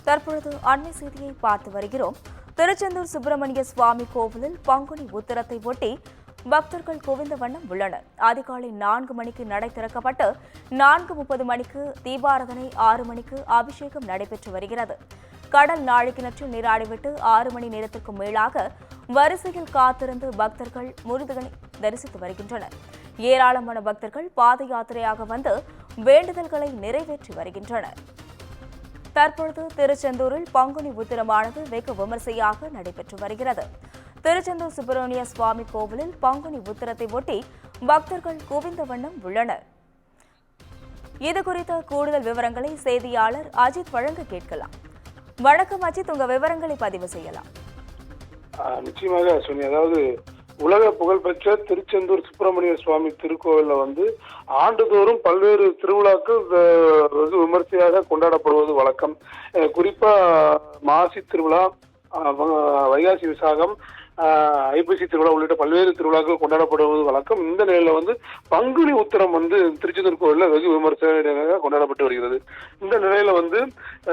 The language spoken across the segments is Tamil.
தற்பொழுது அண்மை செய்தியை பார்த்து வருகிறோம். திருச்செந்தூர் சுப்பிரமணிய சுவாமி கோவிலில் பங்குனி உத்திரத்தை ஒட்டி பக்தர்கள் குவிந்த வண்ணம் உள்ளனர். அதிகாலை 4 மணிக்கு நடை திறக்கப்பட்டு 4:30 மணிக்கு தீபாராதனை, 6 மணிக்கு அபிஷேகம் நடைபெற்று வருகிறது. கடல் நாழிக்கிணற்றில் நீராடிவிட்டு 6 மணி நேரத்திற்கு மேலாக வரிசையில் காத்திருந்து பக்தர்கள் முருகனை தரிசித்து வருகின்றனர். ஏராளமான பக்தர்கள் பாத யாத்திரையாக வந்து வேண்டுதல்களை நிறைவேற்றி வருகின்றனர். தற்பொழுது திருச்செந்தூரில் பங்குனி உத்திரமானது வெகு விமர்சையாக நடைபெற்று வருகிறது. திருச்செந்தூர் சுப்பிரமணிய சுவாமி கோவிலில் பங்குனி உத்திரத்தை ஒட்டி பக்தர்கள் குவிந்த வண்ணம் உள்ளனர். இதுகுறித்த கூடுதல் விவரங்களை செய்தியாளர் அஜித் வழங்க கேட்கலாம். வணக்கம் அஜித், உங்க விவரங்களை பதிவு செய்யலாம். நிச்சயமாக சொன்னி, அதாவது உலக புகழ்பெற்ற திருச்செந்தூர் சுப்பிரமணிய சுவாமி திருக்கோவிலில் ஆண்டுதோறும் பல்வேறு திருவிழாக்கள் வெகு விமர்சையாக கொண்டாடப்படுவது வழக்கம். குறிப்பா மாசி திருவிழா, வைகாசி விசாகம், ஐப்பசி திருவிழா உள்ளிட்ட பல்வேறு திருவிழாக்கள் கொண்டாடப்படுவது வழக்கம். இந்த நிலையில பங்குனி உத்திரம் திருச்செந்தூர் கோவிலில் வெகு விமர்சையாக கொண்டாடப்பட்டு வருகிறது. இந்த நிலையில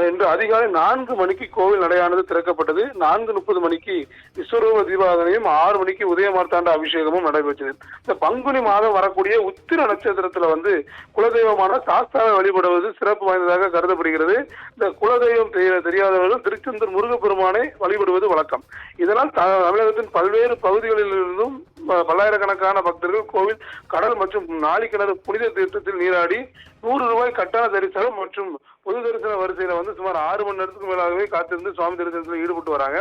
இன்று அதிகாலை 4 மணிக்கு கோவில் நடையானது திறக்கப்பட்டது. 4:30 மணிக்கு விஸ்வரூப தீபாராதனையும் 6 மணிக்கு உதயமார்த்தாண்ட அபிஷேகமும் நடைபெற்றது. இந்த பங்குனி மாதம் வரக்கூடிய உத்திர நட்சத்திரத்துல குலதெய்வமான சாஸ்தாவை வழிபடுவது சிறப்பு வாய்ந்ததாக கருதப்படுகிறது. இந்த குலதெய்வம் தெரியாதவர்கள் திருச்செந்தூர் முருகப்பெருமானை வழிபடுவது வழக்கம். இதனால் தமிழகத்தின் பல்வேறு பகுதிகளில் இருந்தும் பல்லாயிரக்கணக்கான பக்தர்கள் கோவில், கடல் மற்றும் நாளிக்கிணறு புனித தீர்த்தத்தில் நீராடி 100 ரூபாய் கட்டண தரிசனம் மற்றும் பொது தரிசன வரிசையில சுமார் 6 மணி நேரத்துக்கு மேலாகவே காத்திருந்து சுவாமி தரிசனத்தில் ஈடுபட்டு வராங்க.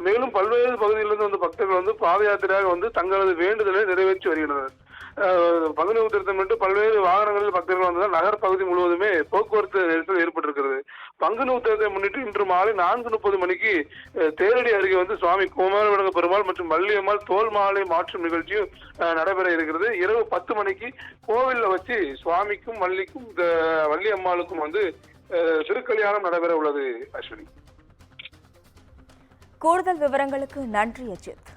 மேலும் பல்வேறு பகுதிகளிலிருந்து பக்தர்கள் பாத யாத்திரையாக தங்களது வேண்டுதலை நிறைவேற்றி வருகின்றனர். பங்குனி உத்திரத்தை மட்டும் பல்வேறு வாகனங்களில் பக்தர்கள் வந்ததால் நகர் பகுதி முழுவதுமே போக்குவரத்து நெரிசல் ஏற்பட்டிருக்கிறது. பங்குனி உத்திரத்தை முன்னிட்டு இன்று மாலை 4:30 மணிக்கு தேரடி அருகே சுவாமி குமாரவிடங்க பெருமாள் மற்றும் வள்ளியம்மாள் தோல் மாலை மாற்றும் நிகழ்ச்சியும் நடைபெற இருக்கிறது. இரவு 10 மணிக்கு கோவில்ல வச்சு சுவாமிக்கும் வள்ளி அம்மாளுக்கும் திருக்கல்யாணம் நடைபெற உள்ளது. அஸ்வினி, கூடுதல் விவரங்களுக்கு நன்றி அஜித்.